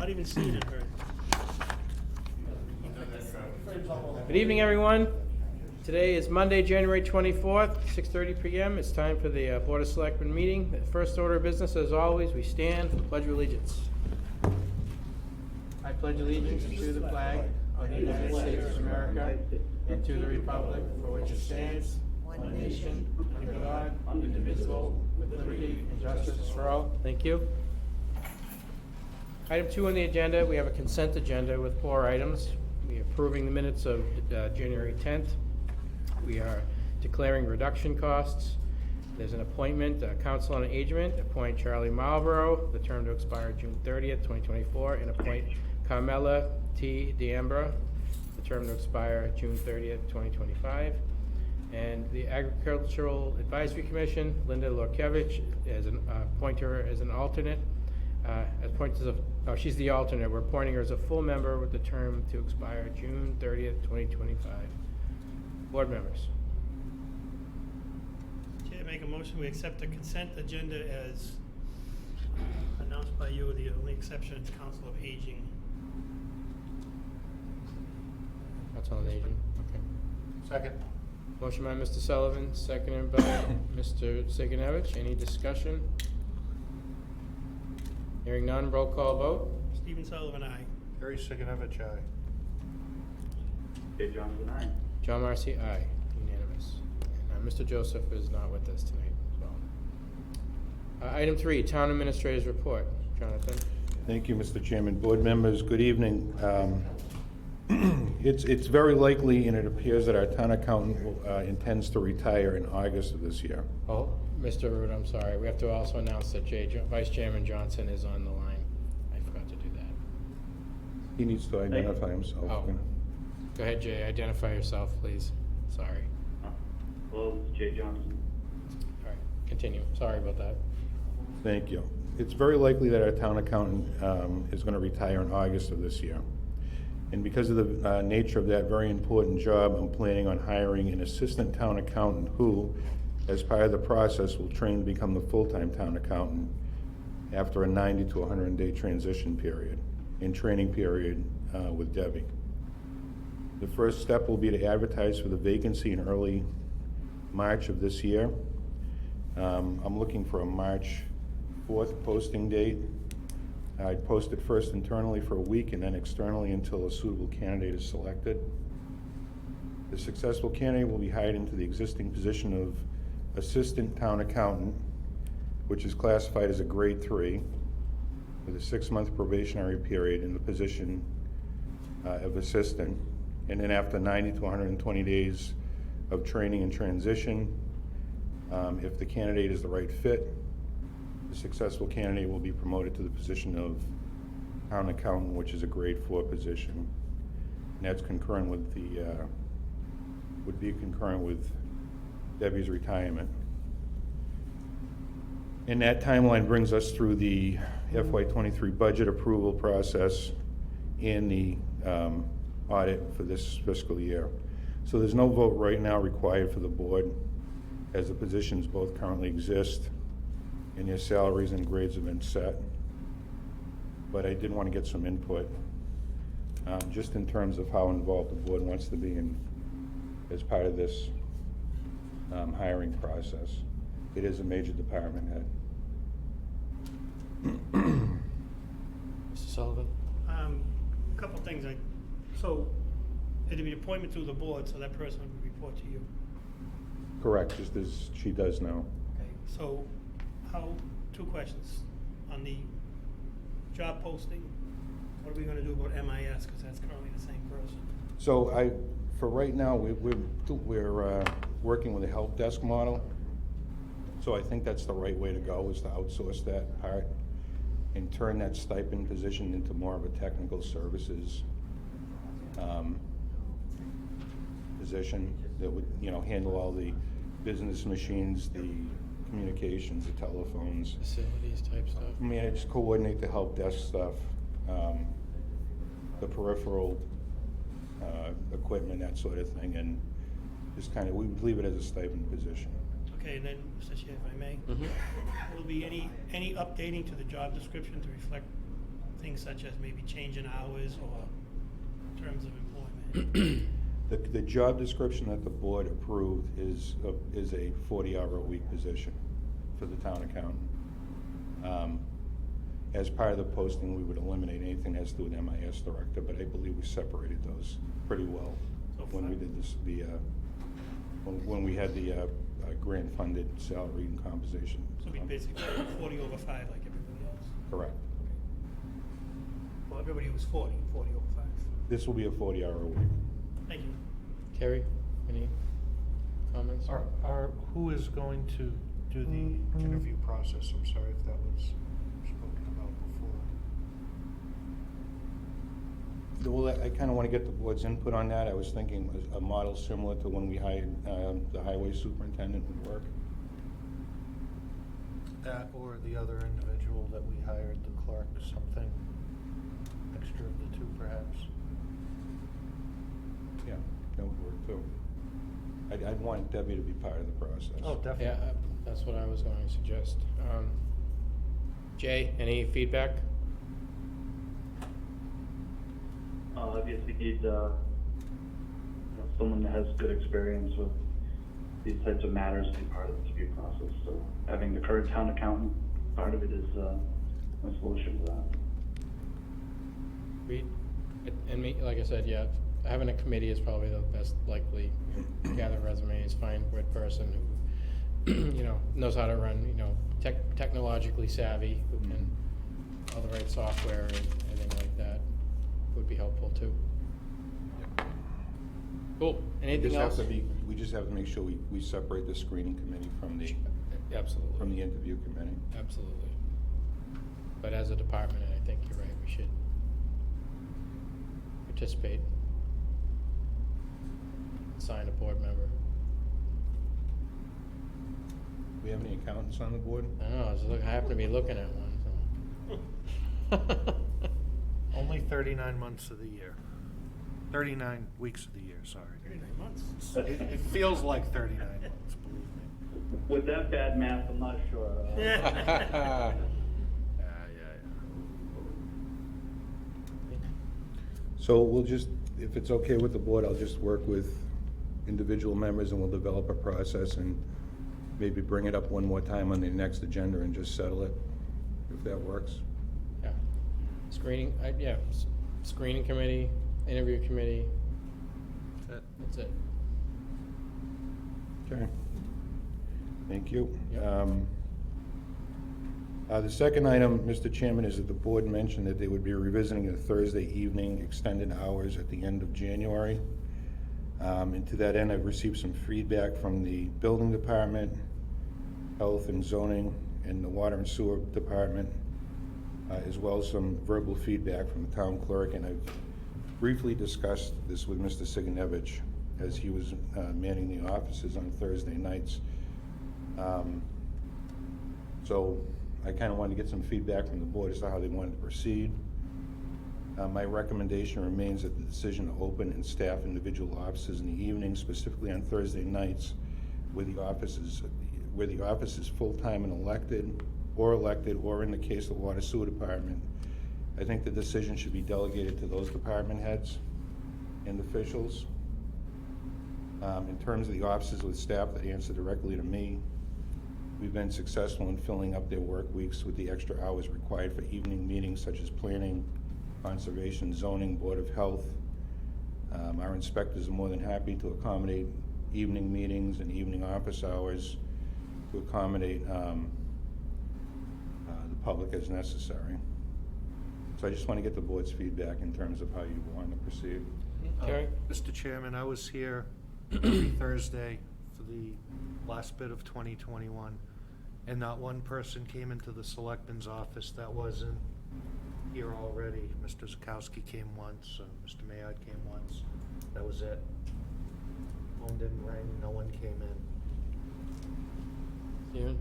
Not even seen it, heard. Good evening, everyone. Today is Monday, January 24th, 6:30 p.m. It's time for the Board of Selectmen meeting. The first order of business, as always, we stand for the Pledge of Allegiance. I pledge allegiance to the flag of the United States of America and to the republic for which it stands, one nation, under God, indivisible, with liberty and justice for all. Thank you. Item 2 on the agenda, we have a consent agenda with 4 items. We are approving the minutes of January 10th. We are declaring reduction costs. There's an appointment, Council on Aging, appoint Charlie Marlborough, the term to expire June 30th, 2024, and appoint Carmela T. D'Ambra, the term to expire June 30th, 2025. And the Agricultural Advisory Commission, Linda Lorkevich, appoint her as an alternate. She's the alternate. We're appointing her as a full member with the term to expire June 30th, 2025. Board members. Chair, make a motion, we accept the consent agenda as announced by you. The only exception is Council of Aging. Council on Aging. Okay. Second. Motion by Mr. Sullivan, seconded by Mr. Sigenovich. Any discussion? Hearing none, roll call vote. Stephen Sullivan, aye. Harry Sigenovich, aye. Dave Johnson, aye. John Marcy, aye. Unanimous. And, Mr. Joseph is not with us tonight as well. Item 3, Town Administrator's Report. Jonathan. Thank you, Mr. Chairman. Board members, good evening. It's very likely, and it appears that our town accountant intends to retire in August of this year. Oh, Mr. Root, I'm sorry. We have to also announce that Vice Chairman Johnson is on the line. I forgot to do that. He needs to identify himself. Oh. Go ahead, Jay. Identify yourself, please. Sorry. Hello, this is Jay Johnson. All right, continue. Sorry about that. Thank you. It's very likely that our town accountant is going to retire in August of this year. And because of the nature of that very important job, I'm planning on hiring an assistant town accountant who, as part of the process, will train to become the full-time town accountant after a 90 to 100-day transition period, in training period with Debbie. The first step will be to advertise for the vacancy in early March of this year. I'm looking for a March 4th posting date. I'd post it first internally for a week and then externally until a suitable candidate is selected. The successful candidate will be hired into the existing position of Assistant Town Accountant, which is classified as a grade 3, with a 6-month probationary period in the position of Assistant. And then after 90 to 120 days of training and transition, if the candidate is the right fit, the successful candidate will be promoted to the position of Town Accountant, which is a grade 4 position. And that's concurrent with would be concurrent with Debbie's retirement. And that timeline brings us through the FY23 budget approval process and the audit for this fiscal year. So there's no vote right now required for the board, as the positions both currently exist and their salaries and grades have been set. But I did want to get some input, just in terms of how involved the board wants to be in as part of this hiring process. It is a major department head. Mr. Sullivan. A couple things. So it'd be an appointment through the board, so that person would report to you. Correct, just as she does now. Okay. So two questions. On the job posting, what are we going to do about MIS, because that's currently the same person? So for right now, we're working with a help desk model. So I think that's the right way to go, is to outsource that part and turn that stipend position into more of a technical services position that would, handle all the business machines, the communications, the telephones. Facilities type stuff. Manage, coordinate the help desk stuff, the peripheral equipment, that sort of thing, and just we would leave it as a stipend position. Okay, and then, Mr. Chair, if I may, Mm-hmm. will there be any updating to the job description to reflect things such as maybe changing hours or terms of employment? The job description that the board approved is a 40-hour-a-week position for the town accountant. As part of the posting, we would eliminate anything that has to do with MIS director, but I believe we separated those pretty well So when we fine. did this, when we had the grant-funded salary and compensation. So we basically 40 over 5 like everybody else. Correct. Well, everybody was 40 over 5. This will be a 40-hour-a-week. Thank you. Carrie, any comments? Who is going to do the interview process? I'm sorry if that was spoken about before. Well, I kind of want to get the board's input on that. I was thinking a model similar to when we hired the highway superintendent would work. That or the other individual that we hired, the clerk, something extra of the two perhaps. Yeah, that would work too. I'd want Debbie to be part of the process. Oh, definitely. Yeah, that's what I was going to suggest. Jay, any feedback? Obviously need, someone that has good experience with these types of matters to be part of the interview process. So having the current town accountant, part of it is a solution to that. Reed? And me, like I said, yeah, having a committee is probably the best likely. Gather resumes, find the right person who, knows how to run, technologically savvy, who can, all the right software and everything like that would be helpful too. Cool. Anything else? We just have to make sure we separate the screening committee from the Absolutely. interview committee. Absolutely. But as a department, I think you're right, we should participate. Sign a board member. Do we have any accountants on the board? I don't know, I happen to be looking at one, so. Only 39 months of the year. 39 weeks of the year, sorry. 39 months. It feels like 39 months, believe me. With that bad math, I'm not sure. Yeah. So we'll just, if it's okay with the board, I'll just work with individual members and we'll develop a process and maybe bring it up one more time on the next agenda and just settle it, if that works. Yeah. Screening, screening committee, interview committee, that's it. Okay. Thank you. Yep. The second item, Mr. Chairman, is that the board mentioned that they would be revisiting the Thursday evening extended hours at the end of January. And to that end, I've received some feedback from the building department, health and zoning, and the water and sewer department, as well as some verbal feedback from the town clerk. And I've briefly discussed this with Mr. Siganevich as he was manning the offices on Thursday nights. So I kind of wanted to get some feedback from the board as to how they wanted to proceed. My recommendation remains that the decision to open and staff individual offices in the evening, specifically on Thursday nights, where the office is full-time and elected, or in the case of the water sewer department, I think the decision should be delegated to those department heads and officials. In terms of the offices with staff that answer directly to me, we've been successful in filling up their work weeks with the extra hours required for evening meetings such as planning, conservation, zoning, board of health. Our inspectors are more than happy to accommodate evening meetings and evening office hours to accommodate the public as necessary. So I just want to get the board's feedback in terms of how you want to proceed. Carrie? Mr. Chairman, I was here Thursday for the last bit of 2021, and not one person came into the selectman's office that wasn't here already. Mr. Zakowski came once, Mr. Mayard came once. That was it. Phone didn't ring, no one came in. Steven?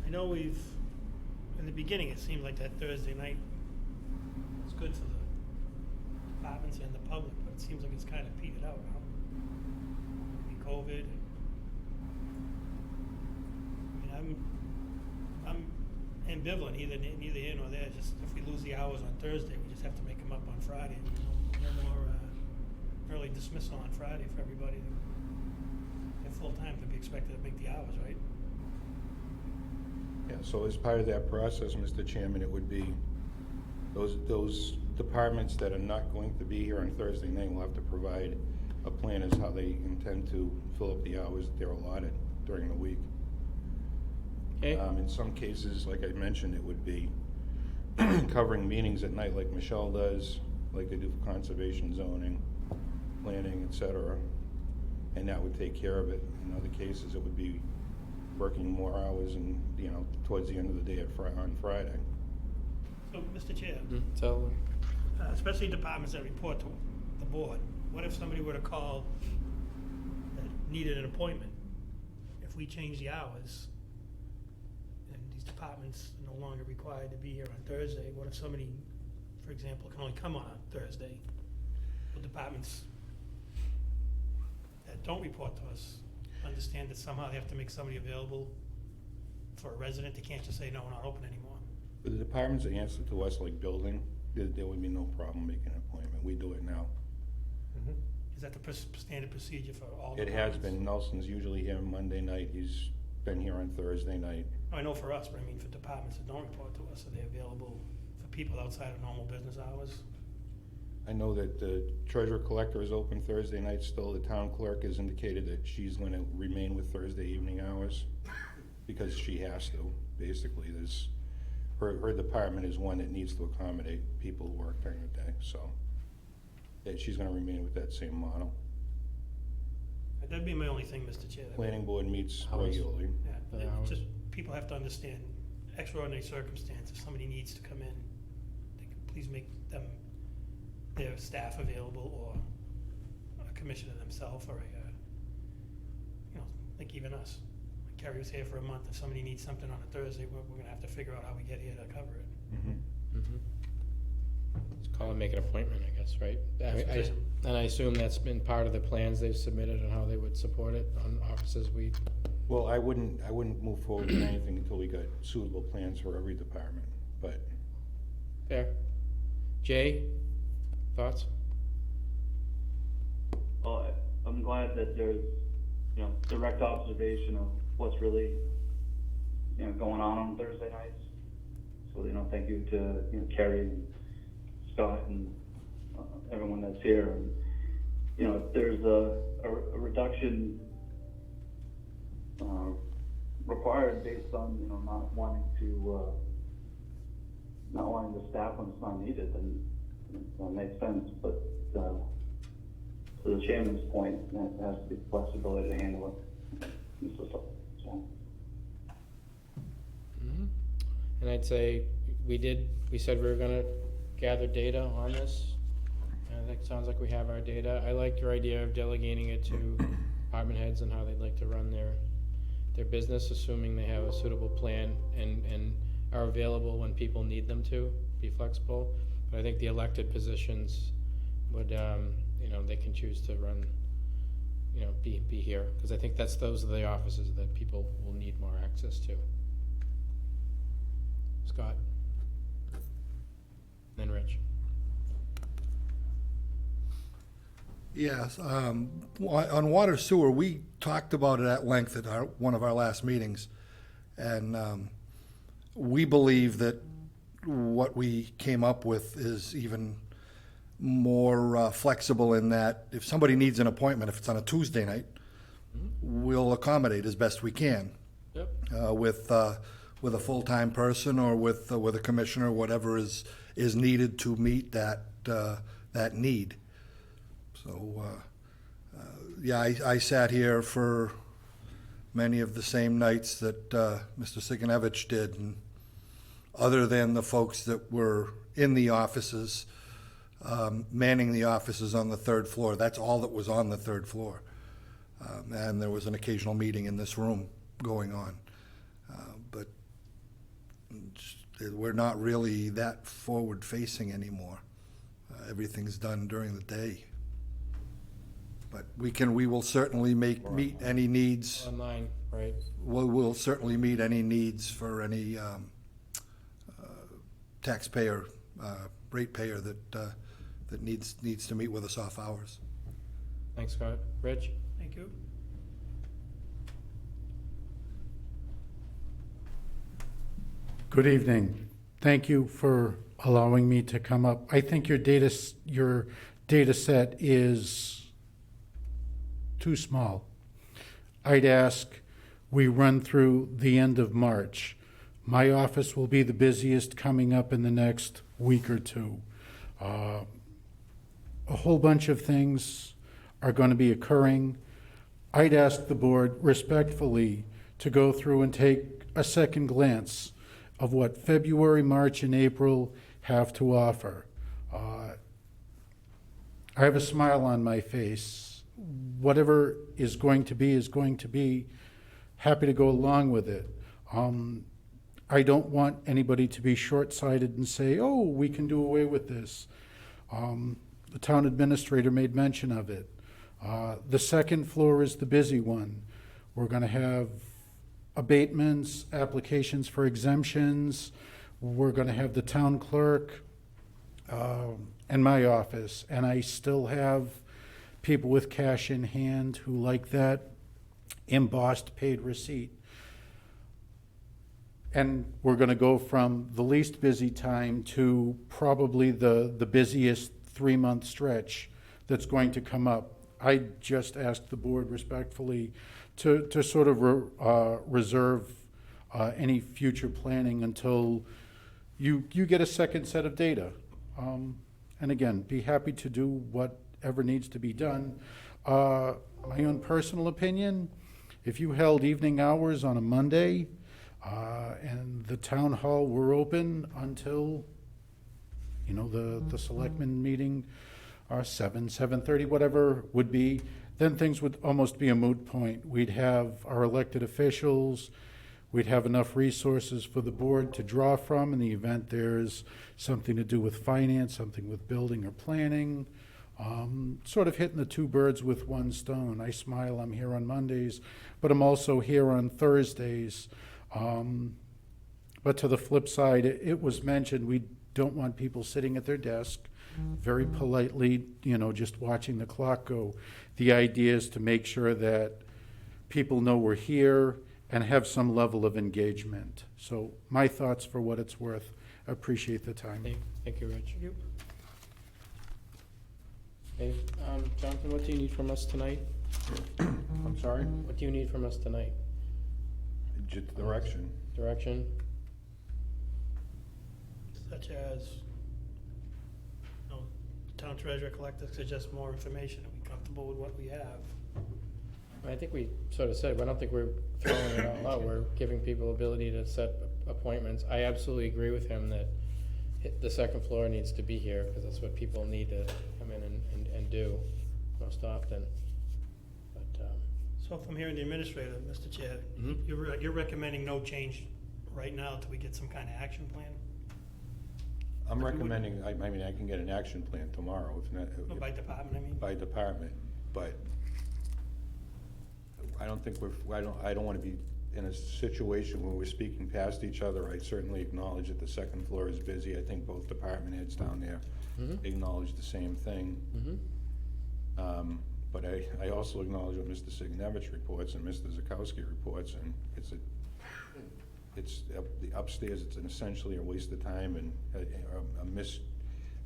I know in the beginning, it seemed like that Thursday night was good for the departments and the public, but it seems like it's kind of petered out now. Maybe COVID. I mean, I'm ambivalent, neither here nor there. Just if we lose the hours on Thursday, we just have to make them up on Friday. No more early dismissal on Friday for everybody at full time to be expected to make the hours, right? Yeah, so as part of that process, Mr. Chairman, it would be those departments that are not going to be here on Thursday night will have to provide a plan as how they intend to fill up the hours that they're allotted during the week. Okay, In some cases, like I mentioned, it would be covering meetings at night like Michelle does, like they do for conservation, zoning, planning, et cetera. And that would take care of it. In other cases, it would be working more hours and, towards the end of the day on Friday. So, Mr. Chair, so, especially departments that report to the board, what if somebody were to call that needed an appointment? If we change the hours and these departments are no longer required to be here on Thursday, what if somebody, for example, can only come on a Thursday? Will departments that don't report to us understand that somehow they have to make somebody available for a resident? They can't just say, no, we're not open anymore. For the departments that answer to us, like building, there would be no problem making an appointment. We do it now. Is that the standard procedure for all It departments? has been. Nelson's usually here Monday night. He's been here on Thursday night. I know for us, but I mean for departments that don't report to us, are they available for people outside of normal business hours? I know that the treasurer collector is open Thursday night still. The town clerk has indicated that she's going to remain with Thursday evening hours because she has to, basically. Her department is one that needs to accommodate people who work during the day, so that she's going to remain with that same model. That'd be my only thing, Mr. Chair. Planning board meets Hours. regularly. Yeah, The it hours. just, people have to understand extraordinary circumstances. If somebody needs to come in, they can please make their staff available, or a commissioner themselves, or like even us. Kerry was here for a month. If somebody needs something on a Thursday, we're gonna have to figure out how we get here to cover it. let's call and make an appointment, I guess, right? That's what I'm saying. And I assume that's been part of the plans they've submitted on how they would support it on offices Well, I wouldn't move forward with anything until we got suitable plans for every department, but fair. Jay, thoughts? Well, I'm glad that there's, direct observation of what's really, going on Thursday nights. So, thank you to, Kerry and Scott and everyone that's here. And, if there's a reduction required based on, not wanting to staff when it's not needed, then that makes sense. But to the chairman's point, there has to be flexibility to handle it. So. And I'd say we said we were gonna gather data on this. And that sounds like we have our data. I like your idea of delegating it to department heads and how they'd like to run their business, assuming they have a suitable plan and are available when people need them to be flexible. But I think the elected positions would, they can choose to run, be here. Because I think those are the offices that people will need more access to. Scott? Then Rich. Yes, on water sewer, we talked about it at length at one of our last meetings. And we believe that what we came up with is even more flexible in that if somebody needs an appointment, if it's on a Tuesday night, we'll accommodate as best we can. Yep. With a full-time person or with a commissioner, whatever is needed to meet that need. So, I sat here for many of the same nights that Mr. Siganevich did, and other than the folks that were in the offices, manning the offices on the third floor, that's all that was on the third floor. And there was an occasional meeting in this room going on. But we're not really that forward-facing anymore. Everything's done during the day. But we will certainly meet any needs. Online, right? We'll certainly meet any needs for any taxpayer, ratepayer that needs to meet with us off hours. Thanks, Scott. Rich? Thank you. Good evening. Thank you for allowing me to come up. I think your data set is too small. I'd ask we run through the end of March. My office will be the busiest coming up in the next week or two. A whole bunch of things are going to be occurring. I'd ask the board respectfully to go through and take a second glance of what February, March, and April have to offer. I have a smile on my face. Whatever is going to be is going to be. Happy to go along with it. I don't want anybody to be short-sighted and say, oh, we can do away with this. The town administrator made mention of it. The second floor is the busy one. We're going to have abatements, applications for exemptions. We're going to have the town clerk and my office. And I still have people with cash in hand who like that embossed paid receipt. And we're going to go from the least busy time to probably the busiest 3-month stretch that's going to come up. I just asked the board respectfully to sort of reserve any future planning until you get a second set of data. And again, be happy to do whatever needs to be done. My own personal opinion, if you held evening hours on a Monday and the town hall were open until, the selectmen meeting, 7:30, whatever would be, then things would almost be a moot point. We'd have our elected officials, we'd have enough resources for the board to draw from in the event there's something to do with finance, something with building or planning. Sort of hitting the two birds with one stone. I smile, I'm here on Mondays, but I'm also here on Thursdays. But to the flip side, it was mentioned we don't want people sitting at their desk, very politely, just watching the clock go. The idea is to make sure that people know we're here and have some level of engagement. So my thoughts for what it's worth. I appreciate the time. Thank you, Rich. Thank you. Okay, Jonathan, what do you need from us tonight? I'm sorry? What do you need from us tonight? Just direction. Direction? Such as, town treasurer collector suggest more information. Are we comfortable with what we have? I think we sort of said, I don't think we're throwing it out loud. We're giving people ability to set appointments. I absolutely agree with him that the second floor needs to be here because that's what people need to come in and do most often. But, So if I'm hearing the administrator, Mr. Chair, Mhm. you're recommending no change right now till we get some kind of action plan? I'm recommending, I can get an action plan tomorrow, if not. No, by department, I mean? By department, but I don't think I don't wanna be in a situation where we're speaking past each other. I certainly acknowledge that the second floor is busy. I think both department heads down there acknowledge the same thing. But I also acknowledge what Mr. Signevich reports and Mr. Zakowski reports, and it's the upstairs, it's essentially a waste of time and a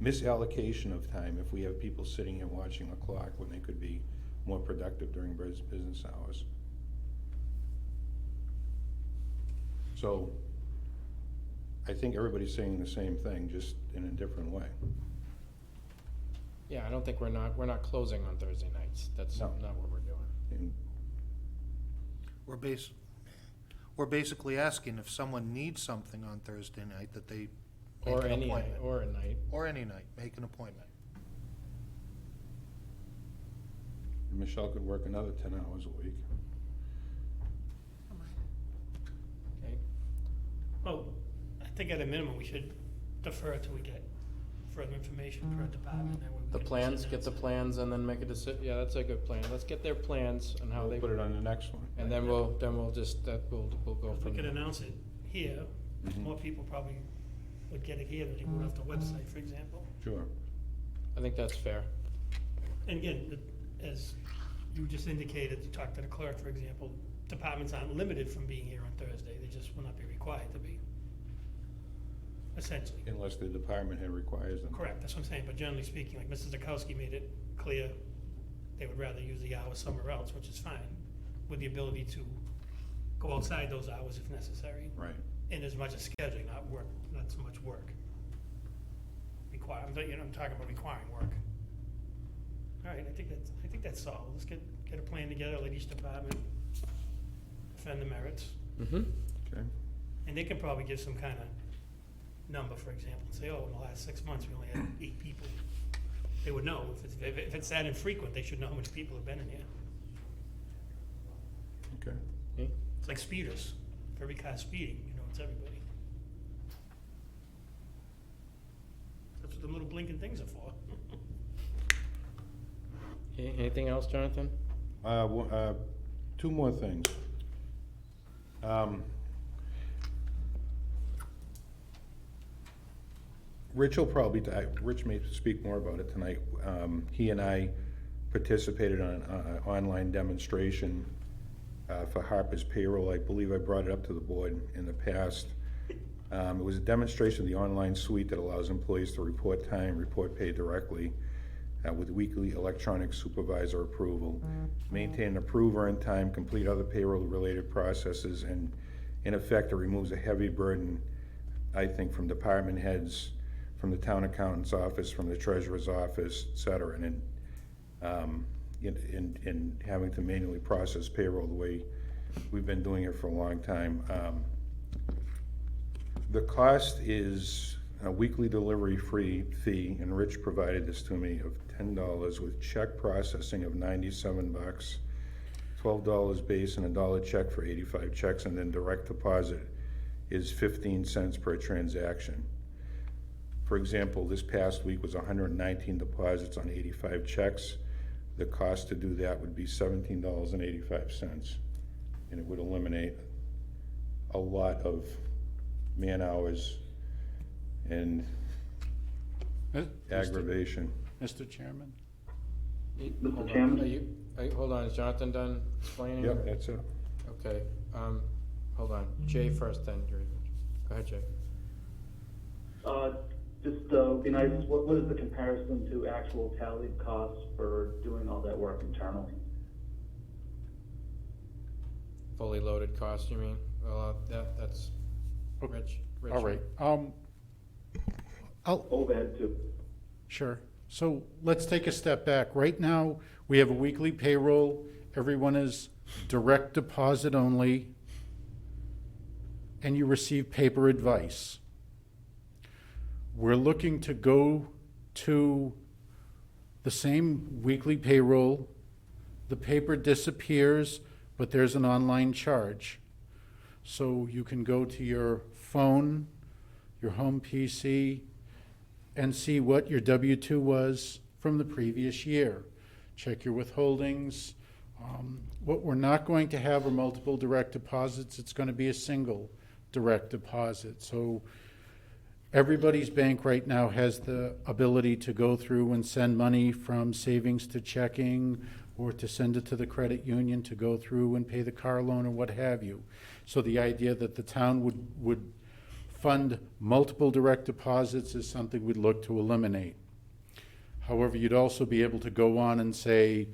misallocation of time if we have people sitting here watching the clock when they could be more productive during business hours. So I think everybody's saying the same thing, just in a different way. yeah, I don't think we're not closing on Thursday nights. That's No. not what we're doing. And We're basically asking if someone needs something on Thursday night that they make Or an any night, appointment. or a night. Or any night, make an appointment. Michelle could work another 10 hours a week. Okay. Well, I think at a minimum, we should defer till we get further information per department. That way we The can plans, sit get the down. plans, and then make a decision. Yeah, that's a good plan. Let's get their plans and how We'll they. put it on the next one. And then we'll just, we'll go If we from could there. announce it here, Mhm. more people probably would get it here than they would off the website, for example. Sure. I think that's fair. And again, as you just indicated, you talked to the clerk, for example, departments aren't limited from being here on Thursday, they just will not be required to be, essentially. Unless the department head requires them. Correct, that's what I'm saying, but generally speaking, like Mrs. Zakowski made it clear, they would rather use the hours somewhere else, which is fine, with the ability to go outside those hours if necessary. Right. And as much as scheduling, not work, not so much work. I'm talking about requiring work. All right, I think that's solid. Let's get a plan together, let each department defend the merits. Mm-hmm. Okay. And they can probably give some kind of number, for example, and say, oh, in the last 6 months, we only had 8 people. They would know. If it's that infrequent, they should know how many people have been in here. Okay. It's like speeders. For every car speeding, you know, it's everybody. That's what the little blinking things are for. Anything else, Jonathan? Two more things. Rich may speak more about it tonight. He and I participated on an online demonstration for Harper's Payroll. I believe I brought it up to the board in the past. It was a demonstration of the online suite that allows employees to report time, report pay directly with weekly electronic supervisor approval, maintain and approve earned time, complete other payroll-related processes, and in effect, it removes a heavy burden, I think, from department heads, from the town accountant's office, from the treasurer's office, et cetera, and in having to manually process payroll the way we've been doing it for a long time. The cost is a weekly delivery fee, and Rich provided this to me, of $10 with check processing of $97, $12 base and $1 check for 85 checks, and then direct deposit is 15 cents per transaction. For example, this past week was 119 deposits on 85 checks. The cost to do that would be $17.85, and it would eliminate a lot of man hours and aggravation. Mr. Chairman? Mr. Hold on. Chairman? Hold on, is Jonathan done explaining? Yep, that's it. Okay, hold on. Jay first, then Gary. Go ahead, Jay. Just be nice, what is the comparison to actual tallied costs for doing all that work internally? Fully loaded cost, you mean? Well, that's Rich. All right. Overhead too. Sure. So let's take a step back. Right now, we have a weekly payroll. Everyone is direct deposit only, and you receive paper advice. We're looking to go to the same weekly payroll. The paper disappears, but there's an online charge. So you can go to your phone, your home PC, and see what your W-2 was from the previous year. Check your withholdings. What we're not going to have are multiple direct deposits. It's going to be a single direct deposit. So everybody's bank right now has the ability to go through and send money from savings to checking, or to send it to the credit union to go through and pay the car loan or what have you. So the idea that the town would fund multiple direct deposits is something we'd look to eliminate. However, you'd also be able to go on and say,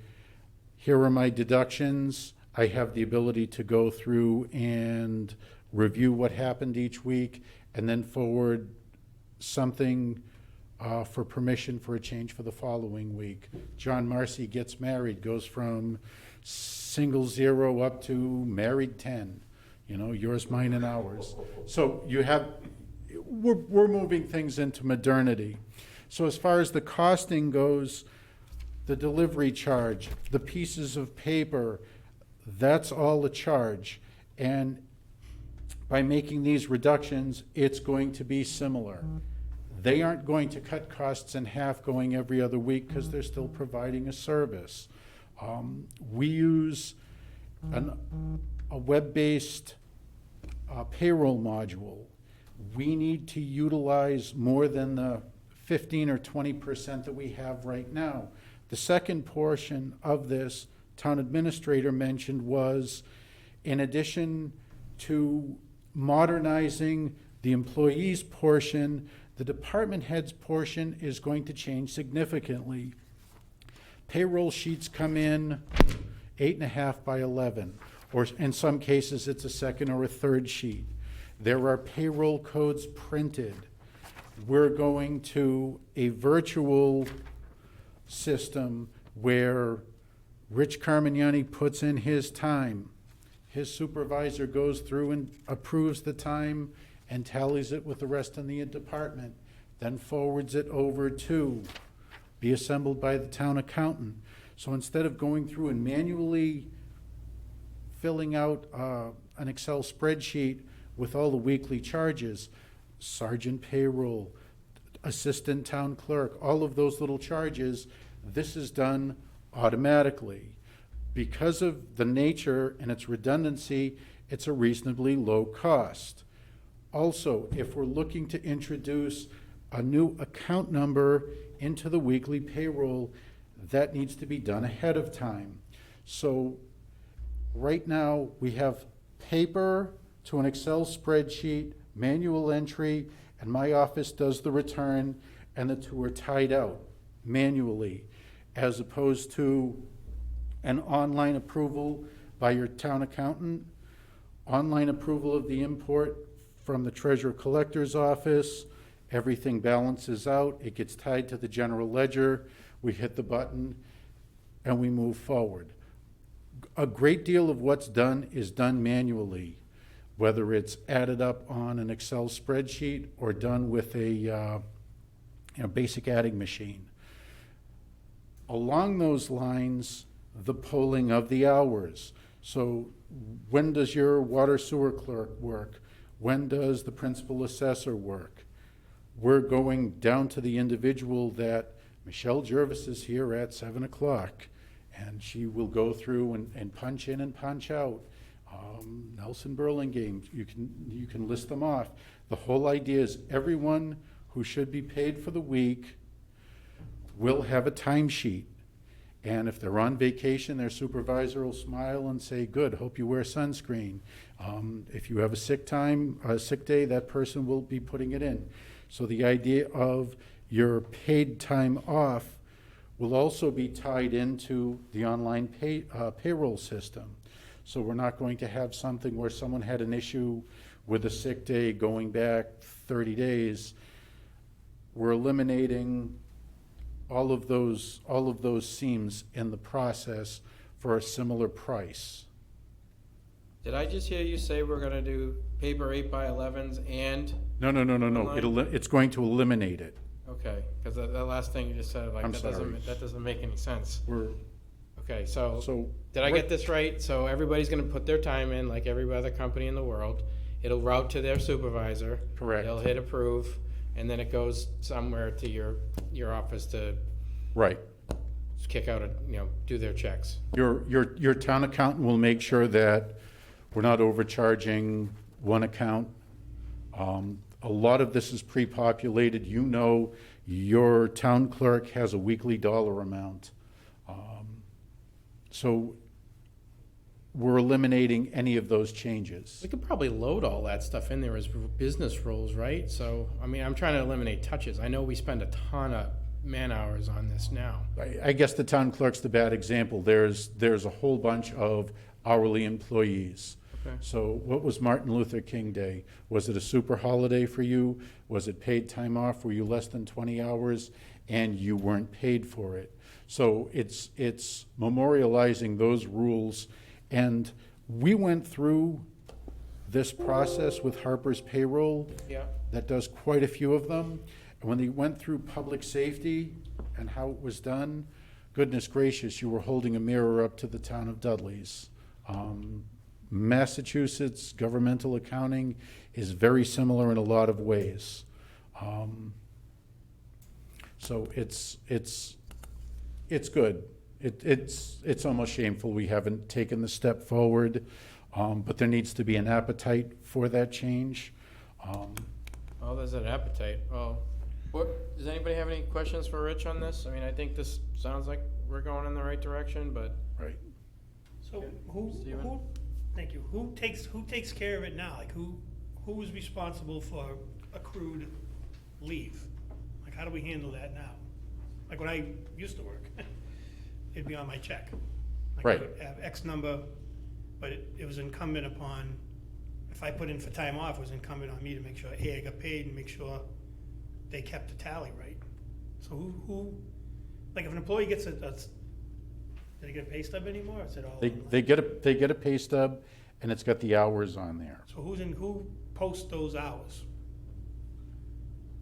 here are my deductions. I have the ability to go through and review what happened each week, and then forward something for permission for a change for the following week. John Marcy gets married, goes from single 0 up to married 10. You know, yours, mine, and ours. So we're moving things into modernity. So as far as the costing goes, the delivery charge, the pieces of paper, that's all a charge. And by making these reductions, it's going to be similar. They aren't going to cut costs in half going every other week because they're still providing a service. We use a web-based payroll module. we need to utilize more than the 15 or 20% that we have right now. The second portion of this, town administrator mentioned, was in addition to modernizing the employees' portion, the department head's portion is going to change significantly. Payroll sheets come in 8.5 by 11, or in some cases, it's a second or a third sheet. There are payroll codes printed. We're going to a virtual system where Rich Carmignani puts in his time. His supervisor goes through and approves the time and tallies it with the rest of the department, then forwards it over to be assembled by the town accountant. So instead of going through and manually filling out an Excel spreadsheet with all the weekly charges, sergeant payroll, assistant town clerk, all of those little charges, this is done automatically. Because of the nature and its redundancy, it's a reasonably low cost. Also, if we're looking to introduce a new account number into the weekly payroll, that needs to be done ahead of time. So right now, we have paper to an Excel spreadsheet, manual entry, and my office does the return, and the two are tied out manually, as opposed to an online approval by your town accountant, online approval of the import from the treasurer collector's office, everything balances out, it gets tied to the general ledger, we hit the button, and we move forward. A great deal of what's done is done manually, whether it's added up on an Excel spreadsheet or done with a basic adding machine. Along those lines, the polling of the hours. So when does your water sewer clerk work? When does the principal assessor work? We're going down to the individual that Michelle Jervis is here at 7 o'clock, and she will go through and punch in and punch out. Nelson Burlingame, you can list them off. The whole idea is everyone who should be paid for the week will have a timesheet. And if they're on vacation, their supervisor will smile and say, good, hope you wear sunscreen. If you have a sick day, that person will be putting it in. So the idea of your paid time off will also be tied into the online payroll system. So we're not going to have something where someone had an issue with a sick day going back 30 days. We're eliminating all of those seams in the process for a similar price. Did I just hear you say we're gonna do paper 8 by 11s and? No. Online? It's going to eliminate it. Okay, because that last thing you just said, like, I'm that sorry. doesn't make any sense. Okay, so So did I get this right? So everybody's gonna put their time in, like every other company in the world. It'll route to their supervisor. Correct. They'll hit approve, and then it goes somewhere to your office to Right. kick out do their checks. Your town accountant will make sure that we're not overcharging one account. A lot of this is pre-populated. You know your town clerk has a weekly dollar amount. So we're eliminating any of those changes. We could probably load all that stuff in there as business rules, right? So, I mean, I'm trying to eliminate touches. I know we spend a ton of man hours on this now. I guess the town clerk's the bad example. There's a whole bunch of hourly employees. Okay. So what was Martin Luther King Day? Was it a super holiday for you? Was it paid time off? Were you less than 20 hours and you weren't paid for it? So it's memorializing those rules. And we went through this process with Harper's Payroll. Yeah. That does quite a few of them. And when they went through public safety and how it was done, goodness gracious, you were holding a mirror up to the town of Dudley's. Massachusetts governmental accounting is very similar in a lot of ways. So it's good. It's almost shameful we haven't taken the step forward, but there needs to be an appetite for that change. Oh, there's an appetite. Well, does anybody have any questions for Rich on this? I mean, I think this sounds like we're going in the right direction, but Right. So Steven? thank you, who takes care of it now? Like, who is responsible for accrued leave? Like, how do we handle that now? Like, when I used to work, it'd be on my check. Like, I Right. would have X number, but it was incumbent upon, if I put in for time off, it was incumbent on me to make sure, hey, I got paid, and make sure they kept the tally right. So who, like, if an employee gets do they get a pay stub anymore, or is it all? They get a pay stub, and it's got the hours on there. So who posts those hours?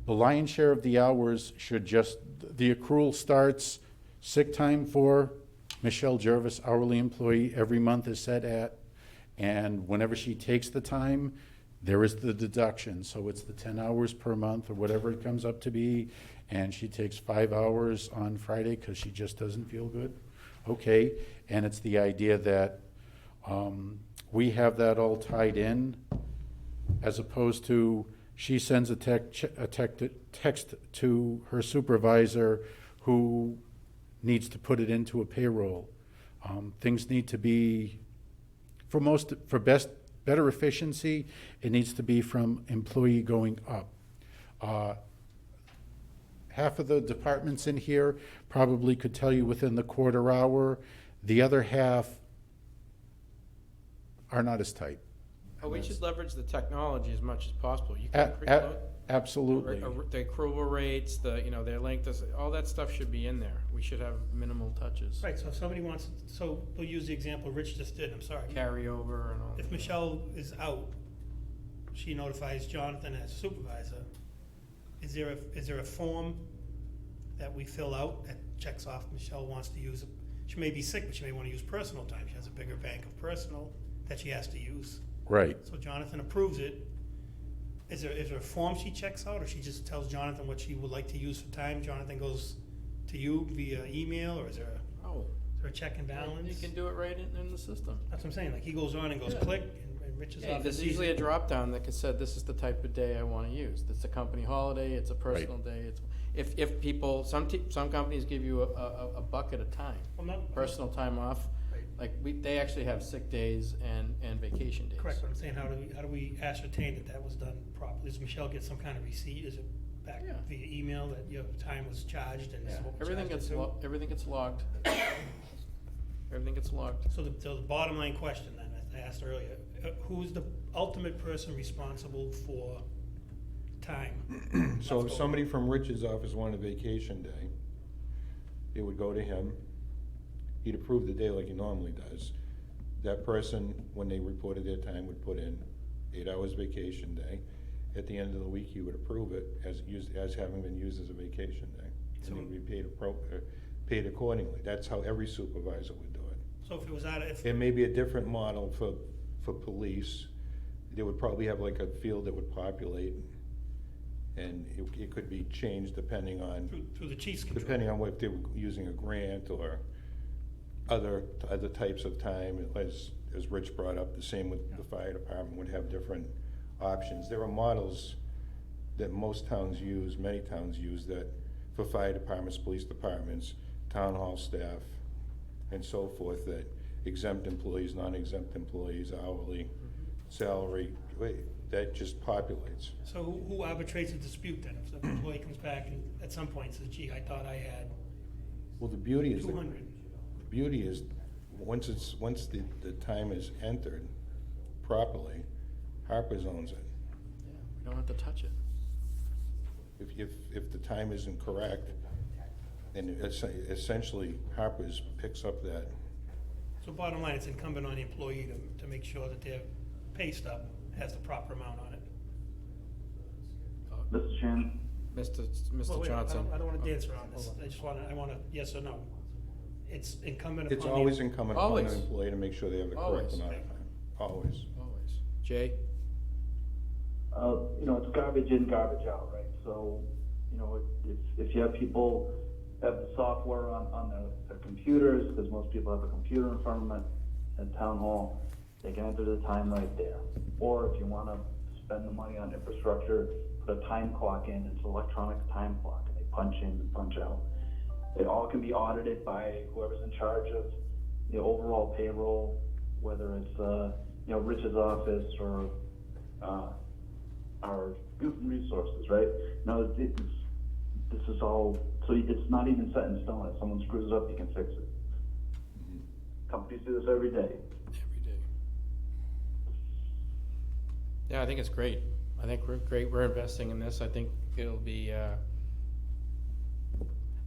The lion's share of the hours should the accrual starts, sick time for Michelle Jervis, hourly employee, every month is set at, and whenever she takes the time, there is the deduction. So it's the 10 hours per month or whatever it comes up to be, and she takes 5 hours on Friday because she just doesn't feel good. Okay, and it's the idea that we have that all tied in, as opposed to she sends a text to her supervisor who needs to put it into a payroll. Things need to be, for better efficiency, it needs to be from employee going up. Half of the departments in here probably could tell you within the quarter hour. The other half are not as tight. oh, we should leverage the technology as much as possible. You can preload Absolutely. the accrual rates, their length, all that stuff should be in there. We should have minimal touches. Right, so if somebody wants, so we'll use the example Rich just did, I'm sorry. Carryover and all. If Michelle is out, she notifies Jonathan as supervisor. Is there a form that we fill out that checks off Michelle wants to use? She may be sick, but she may want to use personal time. She has a bigger bank of personal that she has to use. Right. So Jonathan approves it. Is there a form she checks out, or she just tells Jonathan what she would like to use for time? Jonathan goes to you via email, or is there a check and balance? You can do it right in the system. That's what I'm saying, like, he goes on and goes click, and Rich's Yeah, off. there's usually a drop down that can say, this is the type of day I want to use. It's a company holiday, it's a personal day. If people, some companies give you a buck at a time, Well, not- personal time off. Right. Like, they actually have sick days and vacation days. Correct, but I'm saying, how do we ascertain that was done properly? Does Michelle get some kind of receipt? Is it back Yeah. via email that your time was charged and this is Yeah, what we everything charged gets, it to? everything gets logged. Everything gets logged. So the bottom line question then, as I asked earlier, who's the ultimate person responsible for time? So if Let's go. somebody from Rich's office wanted a vacation day, it would go to him. He'd approve the day like he normally does. That person, when they reported their time, would put in 8 hours vacation day. At the end of the week, he would approve it as having been used as a vacation day. So- And he'd be paid accordingly. That's how every supervisor would do it. So if it was out of, There may be a different model for police. They would probably have like a field that would populate, and it could be changed depending on, through the chief's control. depending on what they were using a grant or other types of time. As Rich brought up, the same with the fire department would have different options. There are models that most towns use, many towns use, that for fire departments, police departments, town hall staff, and so forth, that exempt employees, non-exempt employees, hourly, salary, that just populates. So who arbitrates a dispute then? If the employee comes back and at some point says, gee, I thought I had Well, the beauty is, 200. once the time is entered properly, Harper's owns it. Yeah, we don't have to touch it. If the time isn't correct, then essentially Harper's picks up that. So bottom line, it's incumbent on the employee to make sure that their pay stub has the proper amount on it. Mr. Chairman? Well, Mr. wait, Johnson. I don't want to dance around this. I want a yes or no. It's incumbent upon. It's always incumbent upon Always. an employee to make sure they have the Always. correct amount of time. Always. Always. Jay? It's garbage in, garbage out, right? So, if you have people have the software on their computers, because most people have a computer in front of them at town hall, they can enter the time right there. Or if you want to spend the money on infrastructure, put a time clock in. It's an electronic time clock, and they punch in and punch out. It all can be audited by whoever's in charge of the overall payroll, whether it's Rich's office or our human resources, right? No, this is all, so it's not even set in stone. If someone screws it up, you can fix it. Companies do this every day. Every day. Yeah, I think it's great. I think we're great. We're investing in this. I think it'll be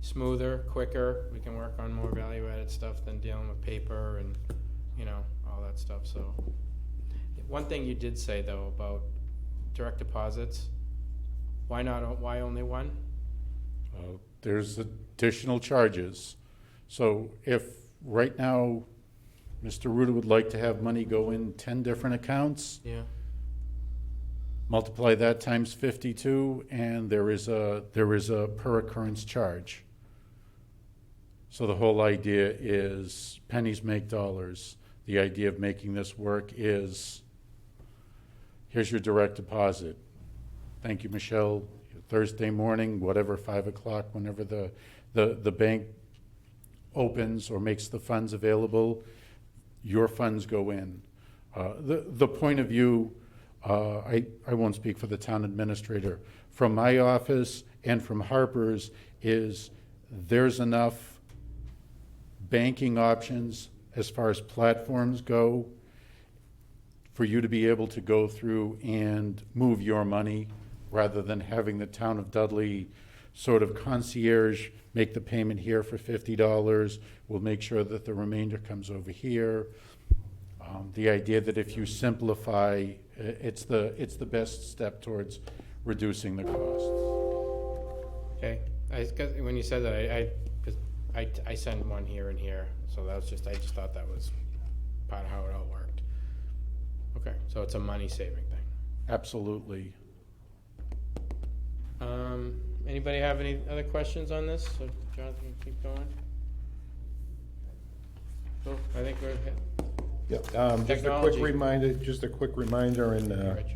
smoother, quicker. We can work on more value-added stuff than dealing with paper and, all that stuff. So, one thing you did say though about direct deposits, why only one? There's additional charges. So if right now, Mr. Ruda would like to have money go in 10 different accounts, Yeah. multiply that times 52, and there is a per occurrence charge. So the whole idea is pennies make dollars. The idea of making this work is, here's your direct deposit. Thank you, Michelle. Thursday morning, whatever, 5 o'clock, whenever the bank opens or makes the funds available, your funds go in. The point of view, I won't speak for the town administrator, from my office and from Harper's, is there's enough banking options as far as platforms go for you to be able to go through and move your money rather than having the town of Dudley sort of concierge make the payment here for $50. We'll make sure that the remainder comes over here. The idea that if you simplify, it's the best step towards reducing the cost. Okay. When you said that, I send one here and here, so that was I just thought that was part of how it all worked. Okay, so it's a money saving thing. Absolutely. Anybody have any other questions on this? So Jonathan, keep going. Cool. I think we're hit. Yeah, Technology. just a quick reminder, and Rich.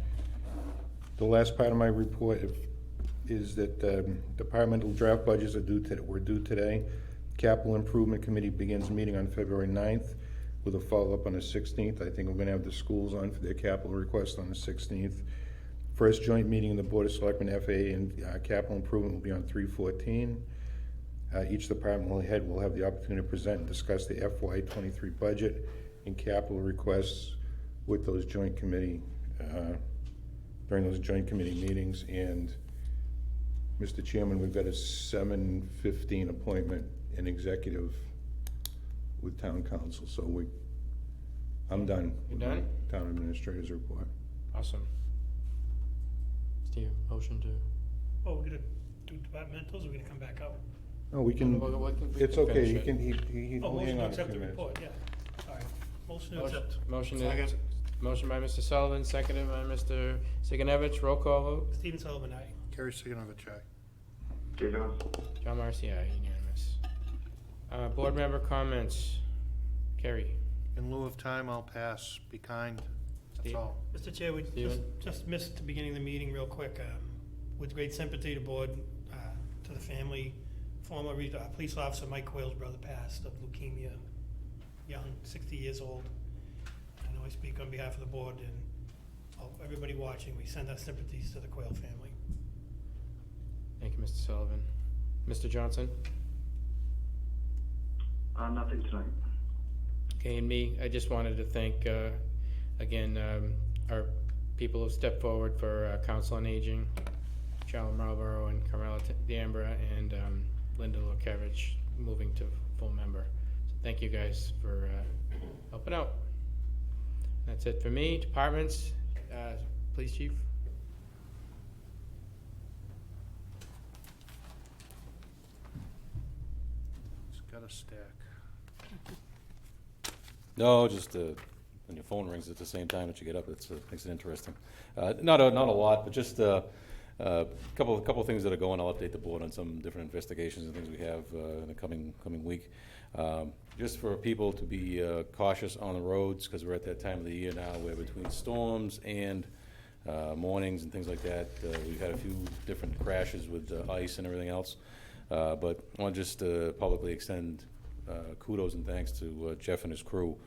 the last part of my report is that departmental draft budgets were due today. Capital Improvement Committee begins meeting on February 9th with a follow-up on the 16th. I think we're gonna have the schools on for their capital request on the 16th. First joint meeting of the Board of Selectmen, FAA, and Capital Improvement will be on 3/14. Each department head will have the opportunity to present and discuss the FY '23 budget and capital requests with those joint committee, during those joint committee meetings. And Mr. Chairman, we've got a 7:15 appointment in executive with town council, so I'm done. You with done? my Town administrator's report. Awesome. Steve, motion to. Oh, we're gonna do departmentals, or we're gonna come back out? No, we can, We it's can okay, finish he it. can, he'll Oh, motion hang to on a accept few the minutes. report, yeah. Sorry. Motion to accept. Motion by Mr. Sullivan, seconded by Mr. Sigenovich. Roll call vote. Stephen Sullivan, aye. Kerry Siganovich, aye. Jay Jones? John Marcy, aye, unanimous. Board member comments. Kerry. In lieu of time, I'll pass. Be kind. That's Steve? all. Mr. Chair, we Stephen? just missed the beginning of the meeting real quick. With great sympathy to board, to the family, former police officer Mike Quayle's brother passed of leukemia, young, 60 years old. I know I speak on behalf of the board and everybody watching. We send our sympathies to the Quayle family. Thank you, Mr. Sullivan. Mr. Johnson? Nothing tonight. Okay, and me, I just wanted to thank, again, our people who stepped forward for Council on Aging, Charlotte Marlborough and Carmela D'Ambra, and Linda Lukevich moving to full member. So thank you guys for helping out. That's it for me. Departments, Police Chief? It's got a stack. No, just when your phone rings at the same time that you get up, it makes it interesting. Not a lot, but just a couple of things that are going. I'll update the board on some different investigations and things we have in the coming week. Just for people to be cautious on the roads, because we're at that time of the year now where between storms and mornings and things like that. We've had a few different crashes with ice and everything else. But I want to just publicly extend kudos and thanks to Jeff and his crew.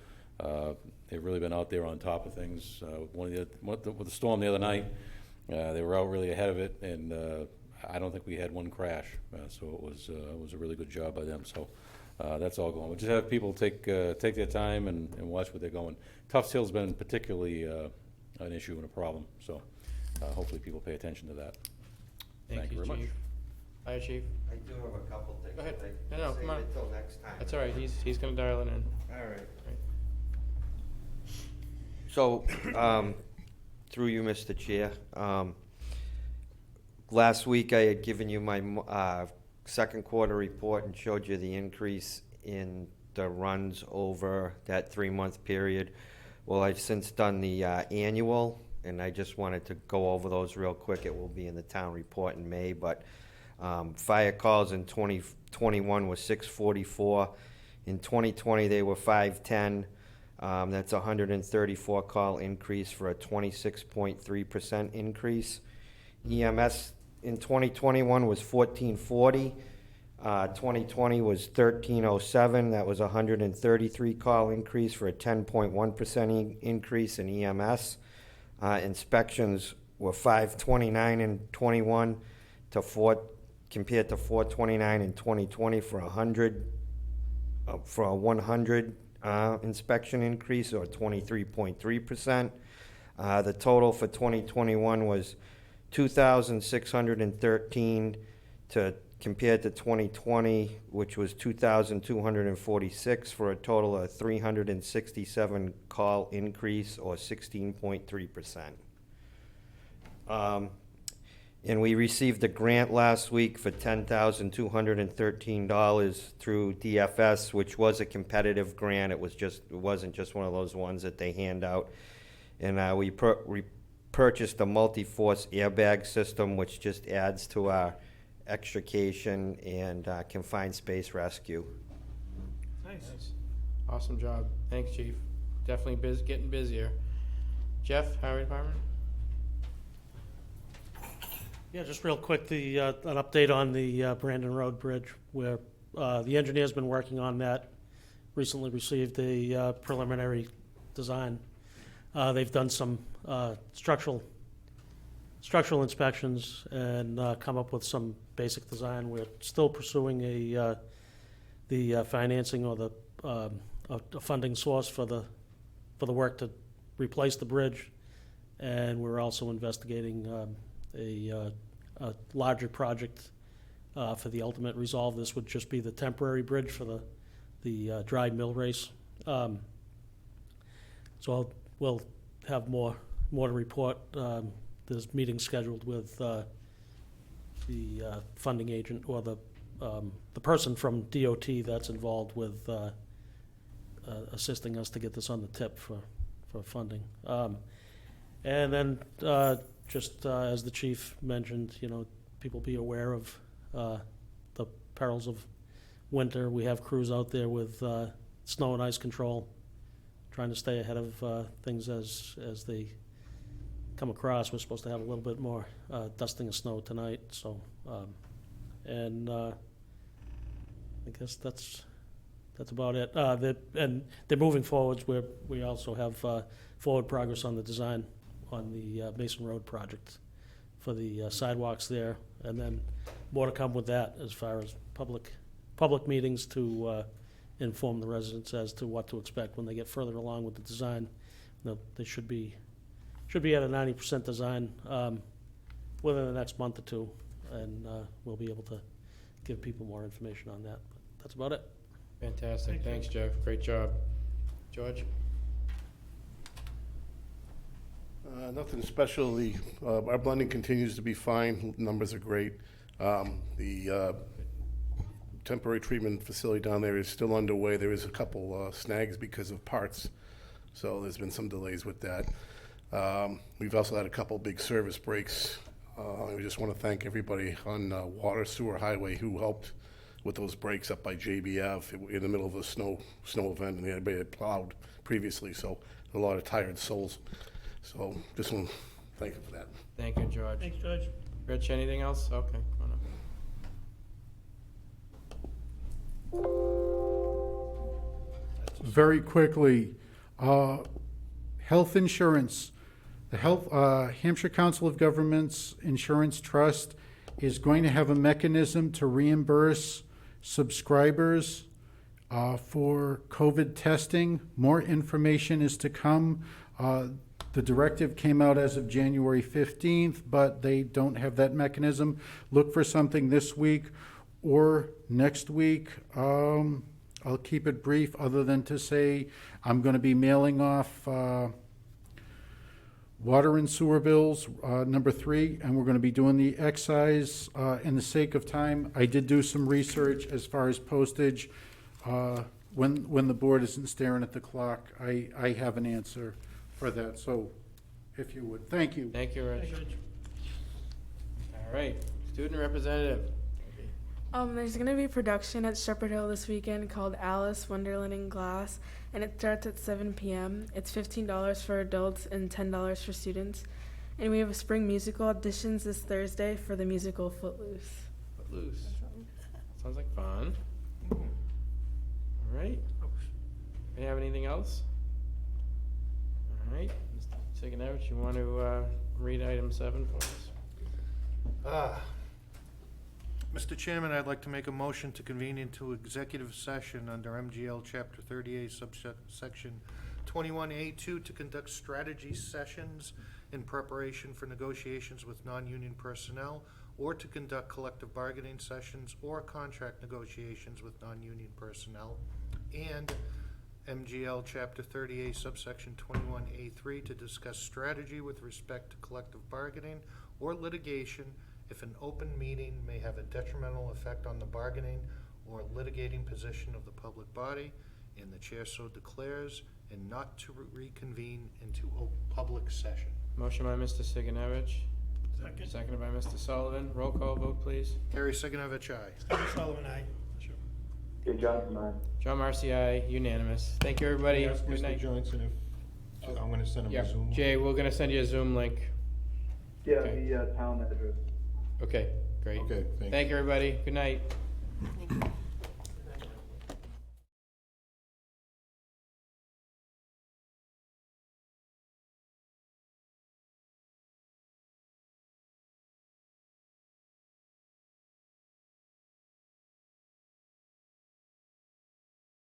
They've really been out there on top of things. With the storm the other night, they were out really ahead of it, and I don't think we had one crash. So it was a really good job by them. So that's all going. We just have people take their time and watch where they're going. Tufts Hill's been particularly an issue and a problem. So hopefully people pay attention to that. Thank you very much. Chief. Fire Chief. I do have a couple things. Go ahead. but No, save come on. it till next time. That's all right, he's gonna dial it in. All right. So, through you, Mr. Chair, last week I had given you my second quarter report and showed you the increase in the runs over that 3-month period. Well, I've since done the annual, and I just wanted to go over those real quick. It will be in the town report in May, but fire calls in 2021 was 644. In 2020, they were 510. That's a 134 call increase for a 26.3% increase. EMS in 2021 was 1440. 2020 was 1307. That was a 133 call increase for a 10.1% increase in EMS. Inspections were 529 in 21 compared to 429 in 2020 for a 100 inspection increase, or 23.3%. The total for 2021 was 2,613 compared to 2020, which was 2,246, for a total of 367 call increase, or 16.3%. And we received a grant last week for $10,213 through DFS, which was a competitive grant. It wasn't just one of those ones that they hand out. And we purchased a multi-force airbag system, which just adds to our extrication and confined space rescue. Nice. Awesome job. Thanks, Chief. Definitely getting busier. Jeff, Highway Department? Yeah, just real quick, an update on the Brandon Road Bridge, where the engineer's been working on that. Recently received a preliminary design. They've done some structural inspections and come up with some basic design. We're still pursuing the financing or a funding source for the work to replace the bridge, and we're also investigating a larger project for the ultimate resolve. This would just be the temporary bridge for the dry mill race. So we'll have more to report. There's meetings scheduled with the funding agent, or the person from DOT that's involved with assisting us to get this on the tip for funding. And then just as the chief mentioned, people be aware of the perils of winter. We have crews out there with snow and ice control, trying to stay ahead of things as they come across. We're supposed to have a little bit more dusting of snow tonight, so and I guess that's about it. And they're moving forwards. We also have forward progress on the design on the Mason Road project for the sidewalks there, and then more to come with that as far as public meetings to inform the residents as to what to expect when they get further along with the design. They should be at a 90% design within the next month or two, and we'll be able to give people more information on that. But that's about it. Fantastic. Thanks, Jeff. Great job. George? Nothing special. Our blending continues to be fine. Numbers are great. The temporary treatment facility down there is still underway. There is a couple snags because of parts, so there's been some delays with that. We've also had a couple big service breaks. I just want to thank everybody on Water, Sewer, Highway who helped with those breaks up by JBF in the middle of a snow event, and everybody had plowed previously, so a lot of tired souls. So just want to Thank you for that. Thank you, George. Thanks, George. Rich, anything else? Okay, come on up. Very quickly, health insurance. The Hampshire Council of Governments Insurance Trust is going to have a mechanism to reimburse subscribers for COVID testing. More information is to come. The directive came out as of January 15th, but they don't have that mechanism. Look for something this week or next week. I'll keep it brief, other than to say I'm going to be mailing off water and sewer bills, number 3, and we're going to be doing the excise. In the sake of time, I did do some research as far as postage. When the board isn't staring at the clock, I have an answer for that, so if you would. Thank you. Thank you, Rich. Thanks, Rich. All right, student representative. There's gonna be a production at Shepherd Hill this weekend called Alice Wonderland in Glass, and it starts at 7 p.m. It's $15 for adults and $10 for students. And we have a spring musical auditions this Thursday for the musical Footloose. Footloose. Sounds like fun. All right. Do you have anything else? All right, Mr. Siganovich, you want to read item 7 for us? Mr. Chairman, I'd like to make a motion to convene into executive session under MGL Chapter 38, subsection 21A2, to conduct strategy sessions in preparation for negotiations with non-union personnel, or to conduct collective bargaining sessions or contract negotiations with non-union personnel, and MGL Chapter 38, subsection 21A3, to discuss strategy with respect to collective bargaining or litigation if an open meeting may have a detrimental effect on the bargaining or litigating position of the public body, and the chair so declares, and not to reconvene into public session. Motion by Mr. Siganovich. Second. Seconded by Mr. Sullivan. Roll call vote, please. Terry Siganovich, aye. Stephen Sullivan, aye. Sure. Good job tonight. John Marcy, aye. Unanimous. Thank you, everybody. Ask Good Mr. night. Johnson if, I'm gonna send him Yeah, a Zoom. Jay, we're gonna send you a Zoom link. Yeah, Okay. the town address. Okay, great. Okay, thank you. Thank you, everybody. Good night.